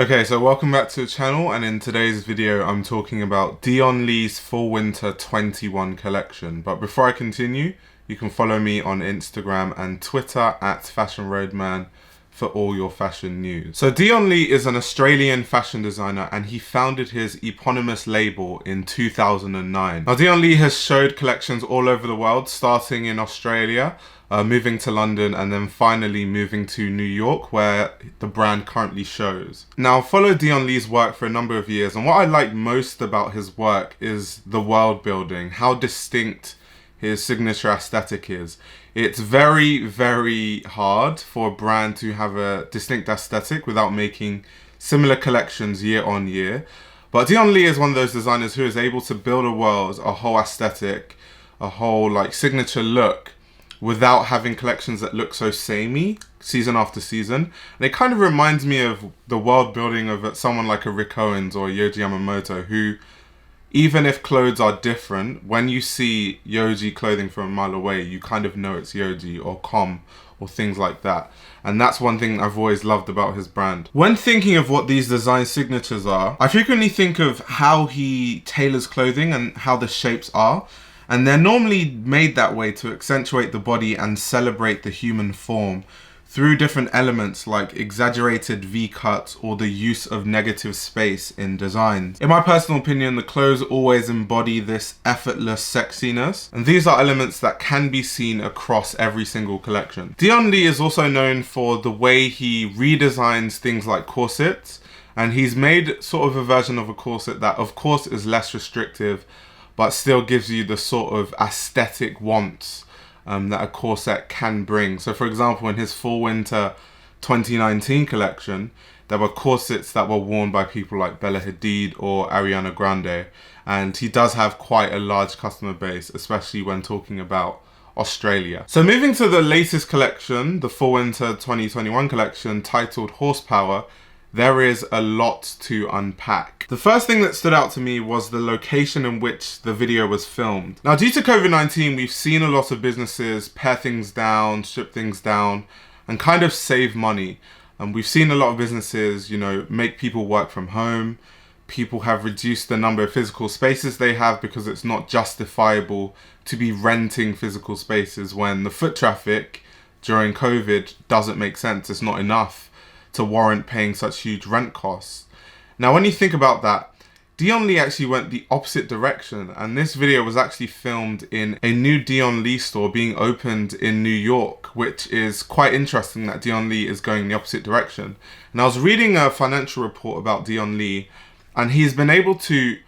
Okay, so welcome back to the channel, and in today's video I'm talking about Dion Lee's Fall Winter 21 collection. But before I continue, you can follow me on Instagram and Twitter at Fashion Roadman for all your fashion news. So Dion Lee is an Australian fashion designer, and he founded his eponymous label in 2009. Now Dion Lee has showed collections all over the world, starting in Australia, moving to London, and then finally moving to New York, where the brand currently shows. Now, I've followed Dion Lee's work for a number of years, and what I like most about his work is the world building, how distinct his signature aesthetic is. It's very, very hard for a brand to have a distinct aesthetic without making similar collections year on year. But Dion Lee is one of those designers who is able to build a whole aesthetic, a whole signature look, without having collections that look so samey season after season. And it kind of reminds me of the world building of someone like a Rick Owens or Yohji Yamamoto, who, even if clothes are different, when you see Yohji clothing from a mile away, you kind of know it's Yohji or Com or things like that. And that's one thing I've always loved about his brand. When thinking of what these design signatures are, I frequently think of how he tailors clothing and how the shapes are. And they're normally made that way to accentuate the body and celebrate the human form through different elements like exaggerated V-cuts or the use of negative space in designs. In my personal opinion, the clothes always embody this effortless sexiness, and these are elements that can be seen across every single collection. Dion Lee is also known for the way he redesigns things like corsets, and he's made sort of a version of a corset that of course is less restrictive, but still gives you the sort of aesthetic wants that a corset can bring. So for example, in his Fall Winter 2019 collection, there were corsets that were worn by people like Bella Hadid or Ariana Grande. And he does have quite a large customer base, especially when talking about Australia. So moving to the latest collection, the Fall Winter 2021 collection, titled Horsepower, there is a lot to unpack. The first thing that stood out to me was the location in which the video was filmed. Now, due to COVID-19, we've seen a lot of businesses pare things down, strip things down, and kind of save money. And we've seen a lot of businesses, make people work from home. People have reduced the number of physical spaces they have because it's not justifiable to be renting physical spaces when the foot traffic during COVID doesn't make sense. It's not enough to warrant paying such huge rent costs. Now, when you think about that, Dion Lee actually went the opposite direction, and this video was actually filmed in a new Dion Lee store being opened in New York, which is quite interesting that Dion Lee is going the opposite direction. And I was reading a financial report about Dion Lee, and he's been able to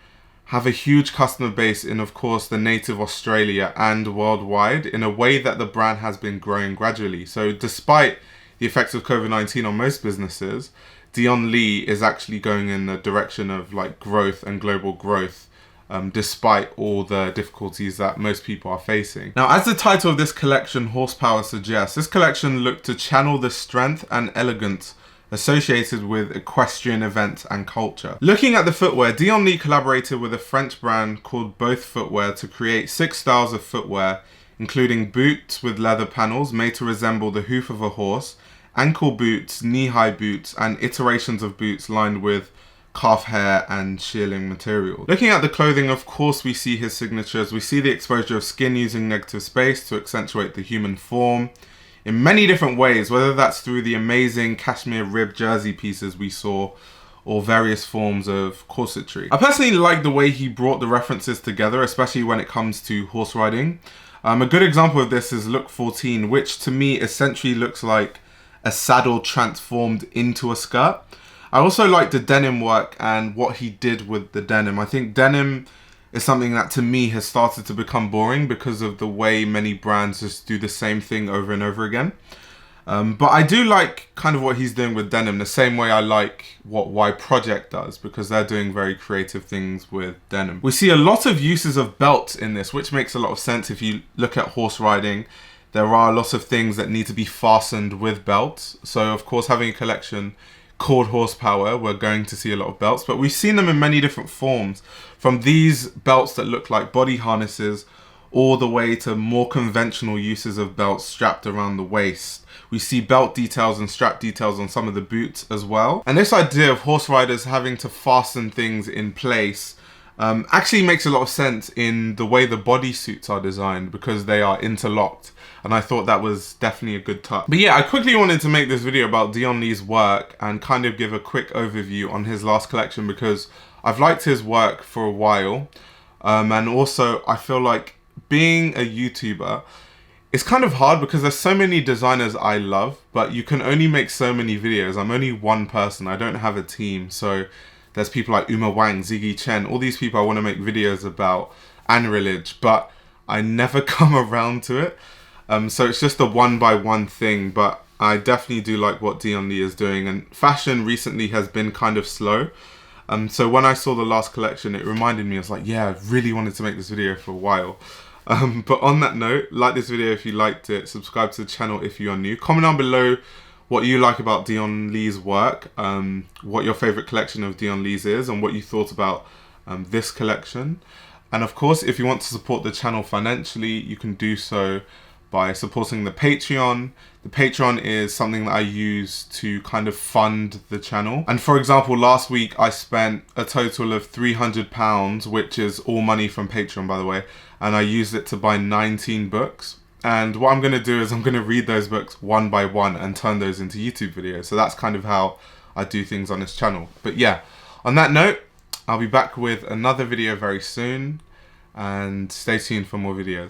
have a huge customer base in, of course, the native Australia and worldwide in a way that the brand has been growing gradually. So despite the effects of COVID-19 on most businesses, Dion Lee is actually going in the direction of growth and global growth, despite all the difficulties that most people are facing. Now, as the title of this collection, Horsepower, suggests, this collection looked to channel the strength and elegance associated with equestrian events and culture. Looking at the footwear, Dion Lee collaborated with a French brand called Both Footwear to create 6 styles of footwear, including boots with leather panels made to resemble the hoof of a horse, ankle boots, knee-high boots, and iterations of boots lined with calf hair and shearling material. Looking at the clothing, of course, we see his signatures. We see the exposure of skin using negative space to accentuate the human form in many different ways, whether that's through the amazing cashmere rib jersey pieces we saw or various forms of corsetry. I personally like the way he brought the references together, especially when it comes to horse riding. A good example of this is look 14, which to me essentially looks like a saddle transformed into a skirt. I also like the denim work and what he did with the denim. I think denim is something that to me has started to become boring because of the way many brands just do the same thing over and over again. But I do like kind of what he's doing with denim, the same way I like what Y Project does, because they're doing very creative things with denim. We see a lot of uses of belts in this, which makes a lot of sense if you look at horse riding. There are lots of things that need to be fastened with belts. So of course, having a collection called Horsepower, we're going to see a lot of belts, but we've seen them in many different forms, from these belts that look like body harnesses all the way to more conventional uses of belts strapped around the waist. We see belt details and strap details on some of the boots as well. And this idea of horse riders having to fasten things in place actually makes a lot of sense in the way the bodysuits are designed, because they are interlocked. And I thought that was definitely a good touch. But yeah, I quickly wanted to make this video about Dion Lee's work and kind of give a quick overview on his last collection, because I've liked his work for a while. And also I feel like being a YouTuber, it's kind of hard because there's so many designers I love, but you can only make so many videos. I'm only one person, I don't have a team. So there's people like Uma Wang, Ziggy Chen, all these people I want to make videos about, and Rilage, but I never come around to it. So it's just a one-by-one thing, but I definitely do like what Dion Lee is doing, and fashion recently has been kind of slow. So when I saw the last collection, it reminded me, I was like, yeah, I really wanted to make this video for a while. But on that note, like this video if you liked it, subscribe to the channel if you are new. Comment down below what you like about Dion Lee's work, what your favorite collection of Dion Lee's is, and what you thought about this collection. And of course, if you want to support the channel financially, you can do so by supporting the Patreon. The Patreon is something that I use to kind of fund the channel. And for example, last week I spent a total of £300, which is all money from Patreon, by the way, and I used it to buy 19 books. And what I'm going to do is I'm going to read those books one by one and turn those into YouTube videos. So that's kind of how I do things on this channel. But yeah, on that note, I'll be back with another video very soon, and stay tuned for more videos.